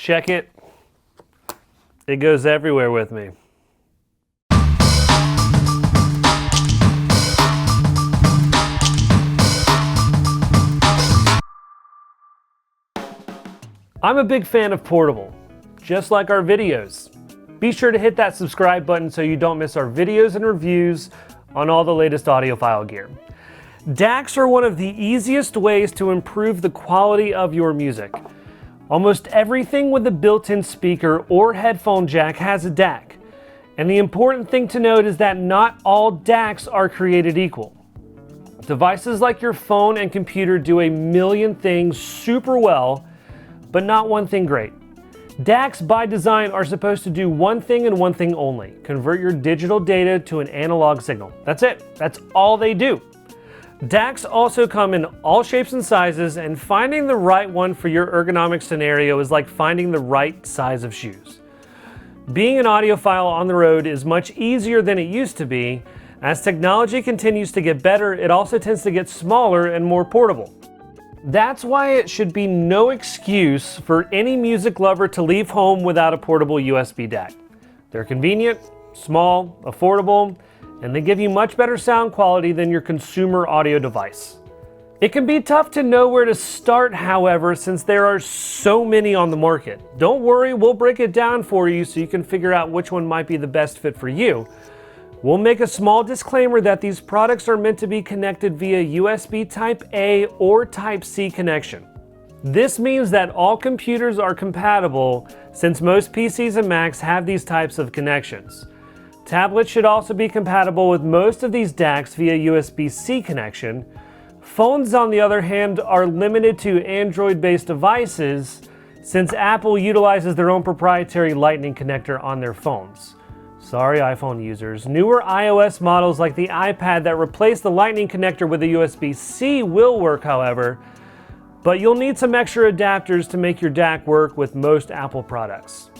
check it. It goes everywhere with me. I'm a big fan of portable, just like our videos. Be sure to hit that subscribe button so you don't miss our videos and reviews on all the latest audiophile gear. DACs are one of the easiest ways to improve the quality of your music. Almost everything with a built-in speaker or headphone jack has a DAC. And the important thing to note is that not all DACs are created equal. Devices like your phone and computer do a million things super well, but not one thing great. DACs by design are supposed to do one thing and one thing only: convert your digital data to an analog signal. That's it. That's all they do. DACs also come in all shapes and sizes, and finding the right one for your ergonomic scenario is like finding the right size of shoes. Being an audiophile on the road is much easier than it used to be. As technology continues to get better, it also tends to get smaller and more portable. That's why it should be no excuse for any music lover to leave home without a portable USB DAC. They're convenient, small, affordable, and they give you much better sound quality than your consumer audio device. It can be tough to know where to start, however, since there are so many on the market. Don't worry, we'll break it down for you so you can figure out which one might be the best fit for you. We'll make a small disclaimer that these products are meant to be connected via USB Type A or Type C connection. This means that all computers are compatible, since most PCs and Macs have these types of connections. Tablets should also be compatible with most of these DACs via USB-C connection. Phones, on the other hand, are limited to Android-based devices, since Apple utilizes their own proprietary Lightning connector on their phones. Sorry, iPhone users. Newer iOS models like the iPad that replace the Lightning connector with a USB-C will work, however, but you'll need some extra adapters to make your DAC work with most Apple products.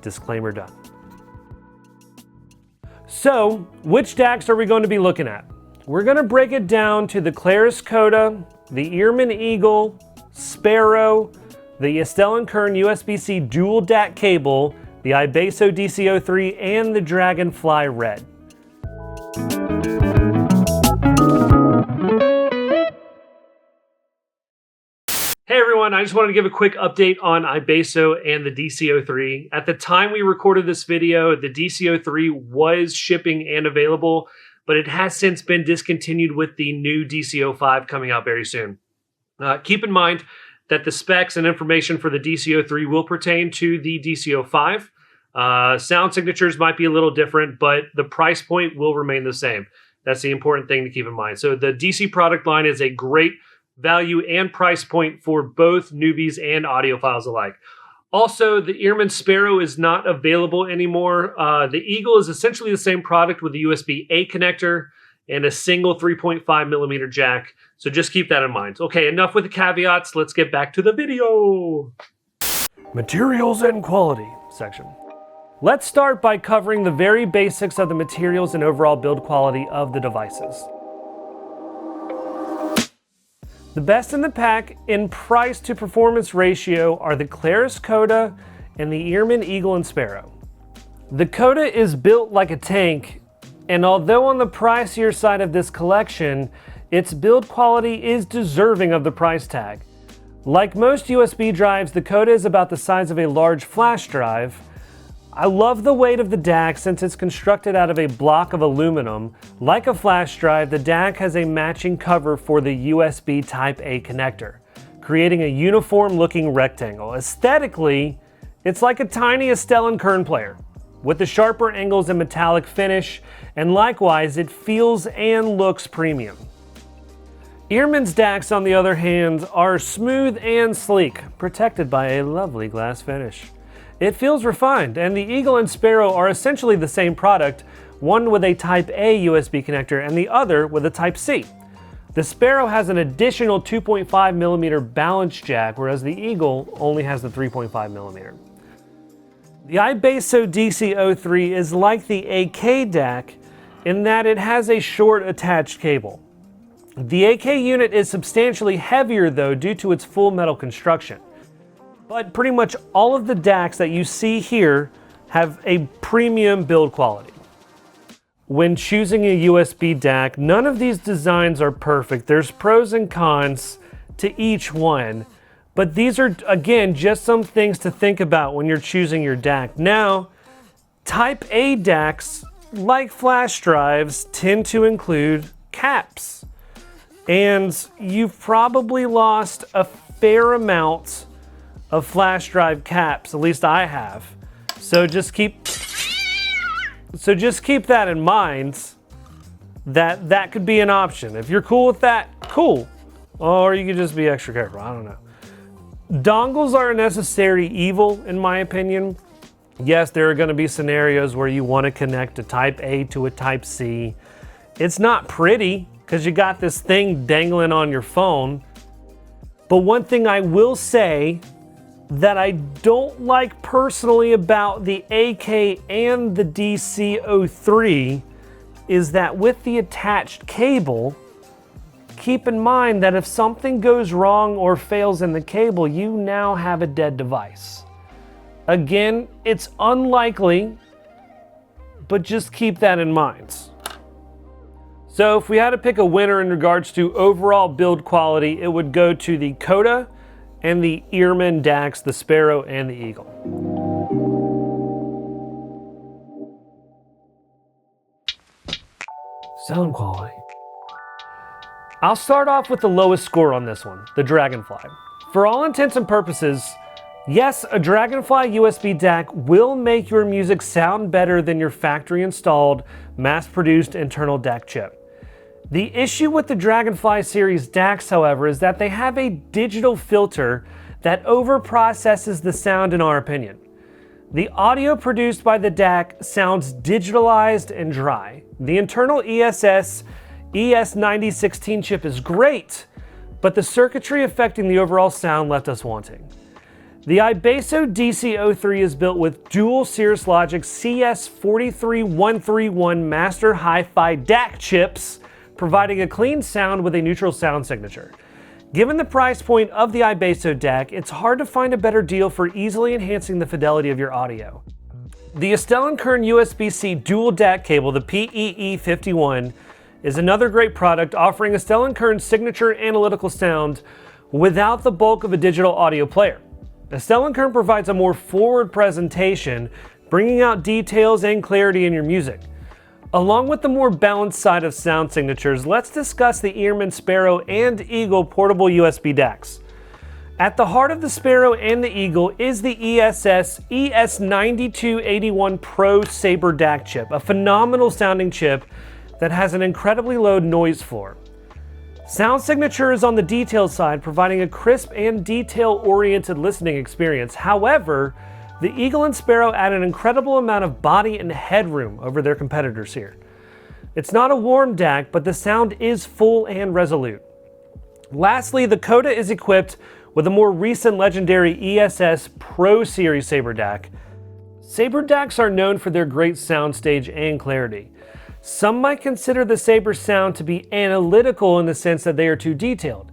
Disclaimer done. So, which DACs are we going to be looking at? We're going to break it down to the Claris Coda, the Earman Eagle, Sparrow, the Estelle & Kern USB-C dual DAC cable, the iBasso DC03, and the Dragonfly Red. Hey everyone, I just wanted to give a quick update on iBasso and the DC03. At the time we recorded this video, the DC03 was shipping and available, but it has since been discontinued with the new DC05 coming out very soon. Keep in mind that the specs and information for the DC03 will pertain to the DC05. Sound signatures might be a little different, but the price point will remain the same. That's the important thing to keep in mind. So the DC product line is a great value and price point for both newbies and audiophiles alike. Also, the Earman Sparrow is not available anymore. The Eagle is essentially the same product with a USB-A connector and a single 3.5 millimeter jack. So just keep that in mind. Okay, enough with the caveats. Let's get back to the video. Materials and quality section. Let's start by covering the very basics of the materials and overall build quality of the devices. The best in the pack in price to performance ratio are the Claris Coda and the Earman Eagle and Sparrow. The Coda is built like a tank, and although on the pricier side of this collection, its build quality is deserving of the price tag. Like most USB drives, the Coda is about the size of a large flash drive. I love the weight of the DAC since it's constructed out of a block of aluminum. Like a flash drive, the DAC has a matching cover for the USB Type A connector, creating a uniform looking rectangle. Aesthetically, it's like a tiny Estelle & Kern player, with the sharper angles and metallic finish, and likewise, it feels and looks premium. Earman's DACs, on the other hand, are smooth and sleek, protected by a lovely glass finish. It feels refined, and the Eagle and Sparrow are essentially the same product, one with a Type A USB connector and the other with a Type C. The Sparrow has an additional 2.5 millimeter balance jack, whereas the Eagle only has the 3.5 millimeter. The iBasso DC03 is like the AK DAC in that it has a short attached cable. The AK unit is substantially heavier though due to its full metal construction. But pretty much all of the DACs that you see here have a premium build quality. When choosing a USB DAC, none of these designs are perfect. There's pros and cons to each one, but these are, again, just some things to think about when you're choosing your DAC. Now, Type A DACs, like flash drives, tend to include caps. And you've probably lost a fair amount of flash drive caps, at least I have. So just keep that in mind, that could be an option. If you're cool with that, cool. Or you could just be extra careful, I don't know. Dongles are a necessary evil, in my opinion. Yes, there are gonna be scenarios where you wanna connect a Type A to a Type C. It's not pretty, because you got this thing dangling on your phone. But one thing I will say that I don't like personally about the AK and the DC03 is that with the attached cable, keep in mind that if something goes wrong or fails in the cable, you now have a dead device. Again, it's unlikely, but just keep that in mind. So if we had to pick a winner in regards to overall build quality, it would go to the Coda and the Earman DACs, the Sparrow and the Eagle. Sound quality. I'll start off with the lowest score on this one, the Dragonfly. For all intents and purposes, yes, a Dragonfly USB DAC will make your music sound better than your factory installed, mass-produced internal DAC chip. The issue with the Dragonfly series DACs, however, is that they have a digital filter that overprocesses the sound in our opinion. The audio produced by the DAC sounds digitalized and dry. The internal ES9016 chip is great, but the circuitry affecting the overall sound left us wanting. The iBasso DC03 is built with dual Cirrus Logic CS43131 master hi-fi DAC chips, providing a clean sound with a neutral sound signature. Given the price point of the iBasso DAC, it's hard to find a better deal for easily enhancing the fidelity of your audio. The Estelle & Kern USB-C dual DAC cable, the PEE51, is another great product offering Estelle & Kern's signature analytical sound without the bulk of a digital audio player. Estelle & Kern provides a more forward presentation, bringing out details and clarity in your music. Along with the more balanced side of sound signatures, let's discuss the Earman Sparrow and Eagle portable USB DACs. At the heart of the Sparrow and the Eagle is the ES9281 Pro Saber DAC chip, a phenomenal sounding chip that has an incredibly low noise floor. Sound signature is on the detail side, providing a crisp and detail-oriented listening experience. However, the Eagle and Sparrow add an incredible amount of body and headroom over their competitors here. It's not a warm DAC, but the sound is full and resolute. Lastly, the Coda is equipped with a more recent legendary ESS Pro Series Saber DAC. Saber DACs are known for their great soundstage and clarity. Some might consider the Saber sound to be analytical in the sense that they are too detailed.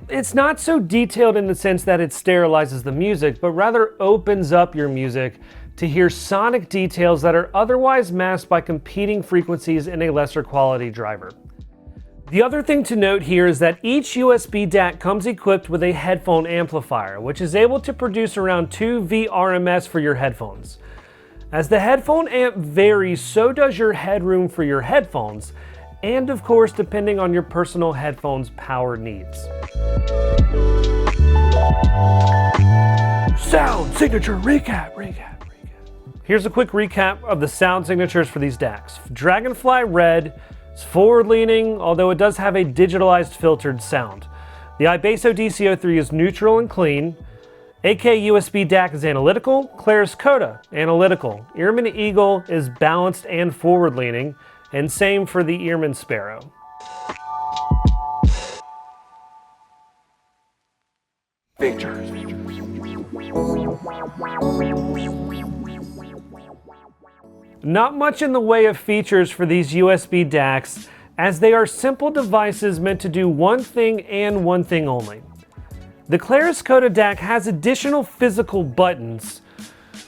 It's not so detailed in the sense that it sterilizes the music, but rather opens up your music to hear sonic details that are otherwise masked by competing frequencies in a lesser quality driver. The other thing to note here is that each USB DAC comes equipped with a headphone amplifier, which is able to produce around 2 VRMS for your headphones. As the headphone amp varies, so does your headroom for your headphones, and of course, depending on your personal headphones power needs. Sound signature recap. Here's a quick recap of the sound signatures for these DACs. Dragonfly Red is forward-leaning, although it does have a digitalized filtered sound. The iBasso DC03 is neutral and clean. AK USB DAC is analytical. Claris Coda, analytical. Earman Eagle is balanced and forward-leaning, and same for the Earman Sparrow. Features. Not much in the way of features for these USB DACs, as they are simple devices meant to do one thing and one thing only. The Claris Coda DAC has additional physical buttons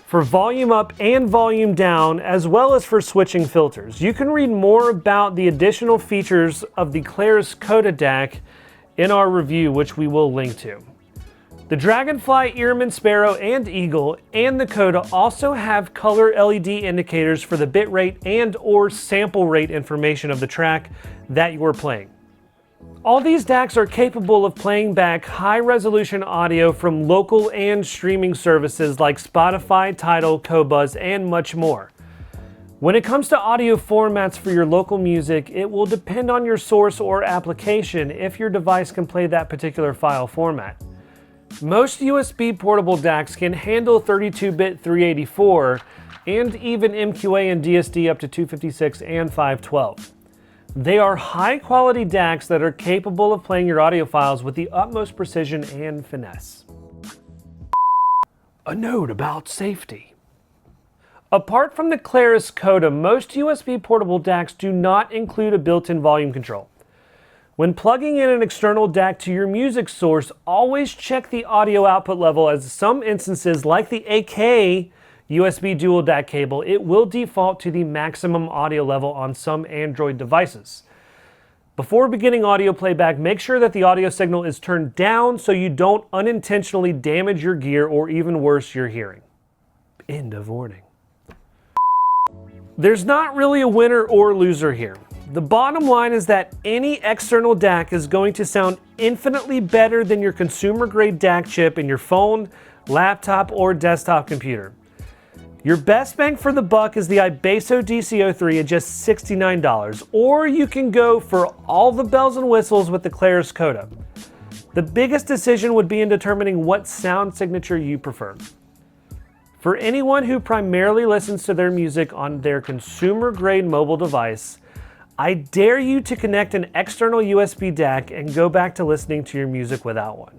for volume up and volume down, as well as for switching filters. You can read more about the additional features of the Claris Coda DAC in our review, which we will link to. The Dragonfly, Earman, Sparrow, and Eagle and the Coda also have color LED indicators for the bitrate and or sample rate information of the track that you are playing. All these DACs are capable of playing back high-resolution audio from local and streaming services like Spotify, Tidal, Qobuz, and much more. When it comes to audio formats for your local music, it will depend on your source or application if your device can play that particular file format. Most USB portable DACs can handle 32-bit 384 and even MQA and DSD up to 256 and 512. They are high-quality DACs that are capable of playing your audio files with the utmost precision and finesse. A note about safety. Apart from the Claris Coda, most USB portable DACs do not include a built-in volume control. When plugging in an external DAC to your music source, always check the audio output level, as some instances, like the AK USB dual DAC cable, it will default to the maximum audio level on some Android devices. Before beginning audio playback, make sure that the audio signal is turned down so you don't unintentionally damage your gear or even worse, your hearing. End of warning. There's not really a winner or loser here. The bottom line is that any external DAC is going to sound infinitely better than your consumer-grade DAC chip in your phone, laptop, or desktop computer. Your best bang for the buck is the Ibeso DC03 at just $69, or you can go for all the bells and whistles with the Claris Coda. The biggest decision would be in determining what sound signature you prefer. For anyone who primarily listens to their music on their consumer-grade mobile device, I dare you to connect an external USB DAC and go back to listening to your music without one.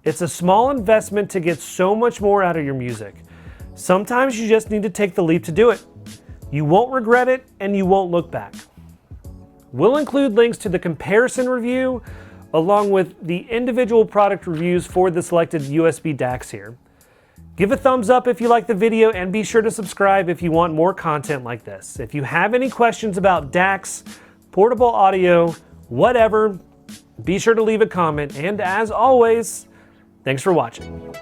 It's a small investment to get so much more out of your music. Sometimes you just need to take the leap to do it. You won't regret it, and you won't look back. We'll include links to the comparison review along with the individual product reviews for the selected USB DACs here. Give a thumbs up if you like the video, and be sure to subscribe if you want more content like this. If you have any questions about DACs, portable audio, whatever, be sure to leave a comment. And as always, thanks for watching.